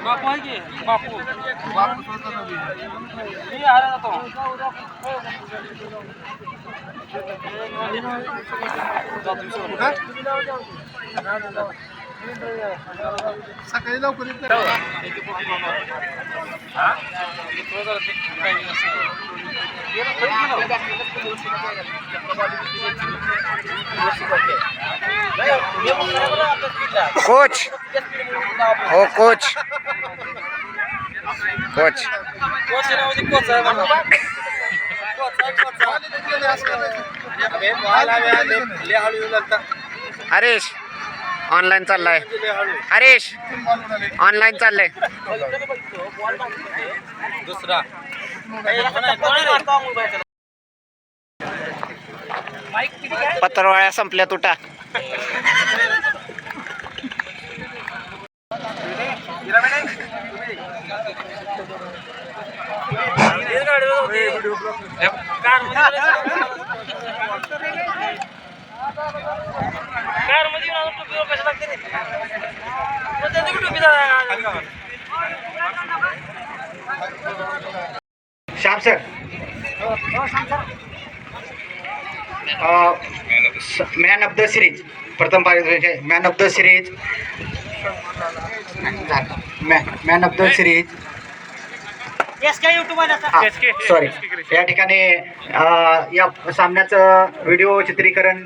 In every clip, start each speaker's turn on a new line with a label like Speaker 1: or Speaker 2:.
Speaker 1: बापू आहे की बापू बापू स्वतः मी आला जातो सकाळी लवकर
Speaker 2: कोच हो कोच कोच हरीश ऑनलाईन चाललाय हरीश ऑनलाईन चाललंय
Speaker 1: दुसरा
Speaker 2: पत्रवाळ्या संपल्या तुटा Shyam sir man of the series प्रथम पारितोषिक man of the series man of the series sorry या ठिकाणी या सामन्याचं व्हिडिओ चित्रीकरण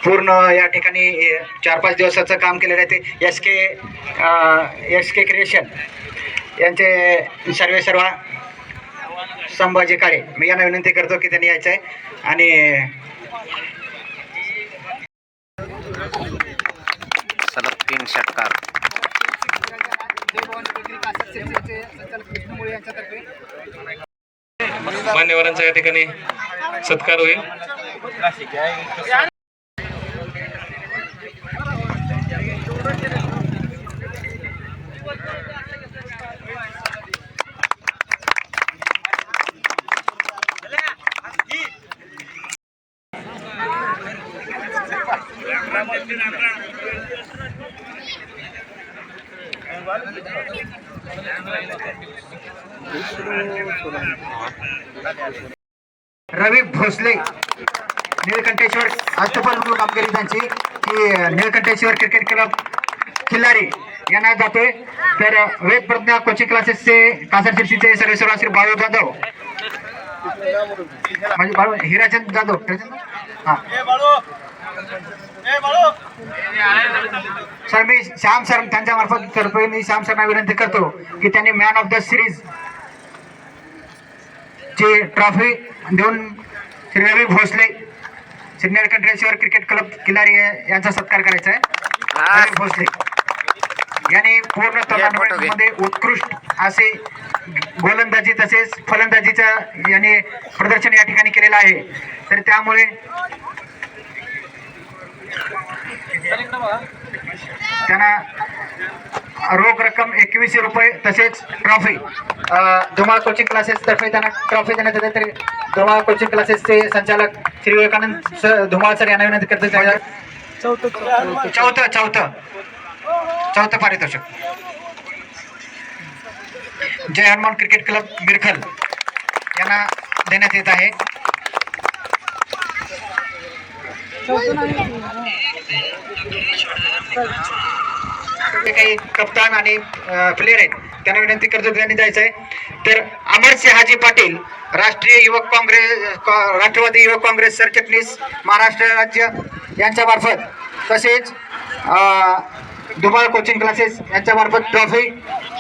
Speaker 2: पूर्ण या ठिकाणी 4-5 दिवसाचं काम केलेलं आहे ते एस के क्रिएशन यांचे सर्व संभाजी काळे मी यांना विनंती करतो की त्यांनी यायचं आहे आणि सलग 3 षटकार
Speaker 3: मान्यवरांचा या ठिकाणी सत्कार होईल.
Speaker 2: रवी भोसले निळकंठेश्वर अष्टपल कामगिरी त्यांची की निळकंठेश्वर क्रिकेट क्लब खिल्लारी यांना जातोय. तर वेद प्रज्ञा कोचिंग क्लासेसचे कासारशिरसीचे सर्वेश्वर श्री बाळू जाधव म्हणजे बाळू हिराचंद जाधव हां सर मी श्याम सर त्यांच्या मार्फत करतोय. मी श्याम सरना विनंती करतो की त्यांनी मॅन ऑफ द सिरीज ची ट्रॉफी देऊन श्री रवी भोसले श्री निळकंठेश्वर क्रिकेट क्लब खिलारी यांचा सत्कार करायचा आहे. रवी भोसले यांनी पूर्ण टुर्नामेंटमध्ये उत्कृष्ट असे गोलंदाजी तसेच फलंदाजीचं यांनी प्रदर्शन या ठिकाणी केलेलं आहे. तर त्यामुळे त्यांना रोख रक्कम 2100 रुपये तसेच ट्रॉफी धुमाळ कोचिंग क्लासेस तर्फे त्यांना ट्रॉफी देण्यात येते. तरी धुमाळ कोचिंग क्लासेसचे संचालक श्री विवेकानंद धुमाळ सर यांना विनंती करतो. चौथं पारितोषिक जय हनुमान क्रिकेट क्लब मिरखल यांना देण्यात येत आहे. काही कप्तान आणि प्लेयर आहेत त्यांना विनंती करतो त्यांनी जायचं आहे. तर अमर सिंहाजी पाटील राष्ट्रीय युवक काँग्रेस राष्ट्रवादी युवक काँग्रेस सरचिटणीस महाराष्ट्र राज्य यांच्या मार्फत तसेच धुमाळ कोचिंग क्लासेस यांच्या मार्फत ट्रॉफी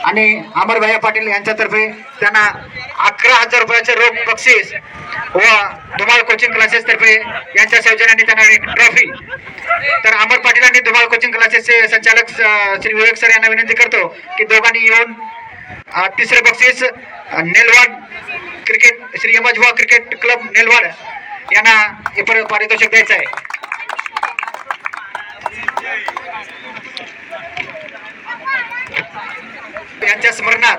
Speaker 2: आणि अमरभाई पाटील यांच्यातर्फे त्यांना 11,000 रुपयाचे रोख बक्षीस व धुमाळ कोचिंग क्लासेस तर्फे यांच्या सौजन्याने त्यांना एक ट्रॉफी. तर अमर पाटील आणि धुमाळ कोचिंग क्लासेसचे संचालक श्री विवेक सर यांना विनंती करतो की दोघांनी येऊन तिसरे बक्षीस Nelwad cricket Shri यमजवा cricket club Nelwad यांना पारितोषिक द्यायचं आहे. यांच्या स्मरणात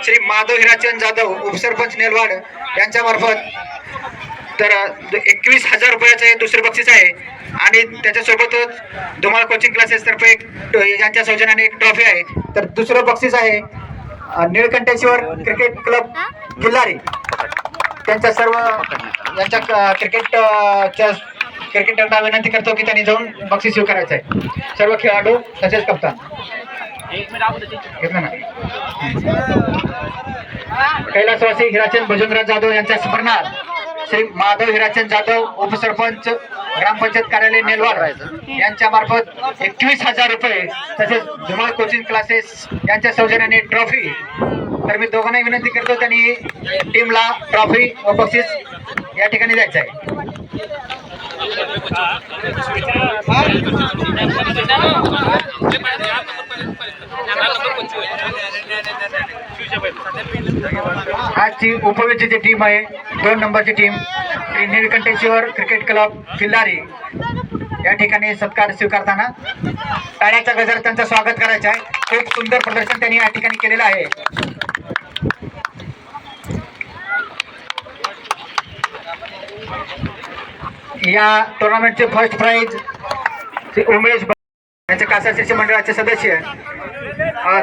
Speaker 2: श्री माधव हिराचंद जाधव उपसरपंच नेलवाड यांच्या मार्फत तर 21,000 रुपयाचे दुसरे बक्षीस आहे आणि त्याच्यासोबतच धुमाळ कोचिंग क्लासेस तर्फे यांच्या सौजन्याने एक ट्रॉफी आहे. तर दुसरं बक्षीस आहे निळकंठेश्वर क्रिकेट क्लब किल्लारी त्यांच्या सर्व यांच्या क्रिकेटरना विनंती करतो की त्यांनी जाऊन बक्षीस स्वीकारायचं आहे. सर्व खेळाडू तसेच कप्तान घेतलं ना. कैलासवासी हिराचंद भजनराज जाधव यांच्या स्मरणार्थ श्री माधव हिराचंद जाधव उपसरपंच ग्रामपंचायत कार्यालय नेलवाड यांच्या मार्फत 21,000 रुपये तसेच धुमाळ कोचिंग क्लासेस यांच्या सौजन्याने ट्रॉफी. तर मी दोघांनाही विनंती करतो त्यांनी टीमला ट्रॉफी व बक्षीस या ठिकाणी द्यायचं आहे. आजची उपविजेती टीम आहे 2 नंबरची team Shri Nilkantheshwar cricket club Killari. या ठिकाणी सत्कार स्वीकारताना टाळ्याचा गजर त्यांचं स्वागत करायचं आहे. खूप सुंदर प्रदर्शन त्यांनी या ठिकाणी केलेलं आहे. या टुर्नामेंटचे फर्स्ट प्राइज श्री उमेश यांचे कासारशिर्षी मंडळाचे सदस्य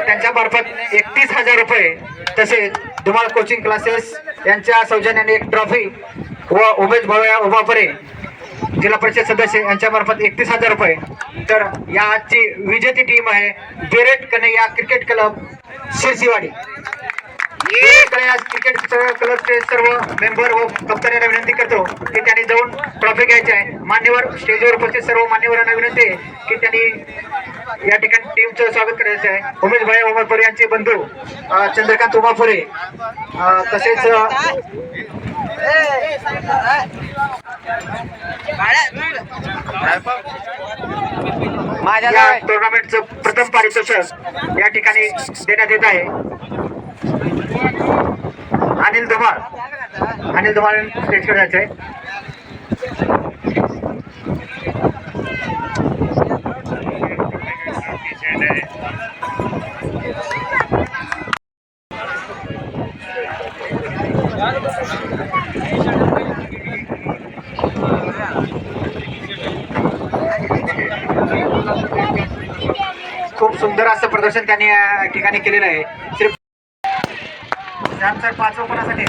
Speaker 2: त्यांच्या मार्फत 31,000 रुपये तसेच धुमाळ कोचिंग क्लासेस यांच्या सौजन्याने एक ट्रॉफी व उमेश भवया उभापरे जिल्हा परिषद सदस्य यांच्या मार्फत 31,000 रुपये. तर याची विजेती टीम आहे बेरेट Kanhaiya cricket club Shirsiwadi. Cricket क्लबचे सर्व मेंबर व कप्तानांना विनंती करतो की त्यांनी जाऊन ट्रॉफी घ्यायची आहे. मान्यवर स्टेजवर उपस्थित सर्व मान्यवरांना विनंती आहे की त्यांनी या ठिकाणी टीमचं स्वागत करायचं आहे. उमेश भाई उमापुरे यांचे बंधू चंद्रकांत उमापुरे तसेच या टुर्नामेंटचं प्रथम पारितोषिक या ठिकाणी देण्यात येत आहे. अनिल धुमाळ स्टेजकडे जायचं आहे. खूप सुंदर असं प्रदर्शन त्यांनी या ठिकाणी केलेलं आहे. श्री 5 कोणासाठी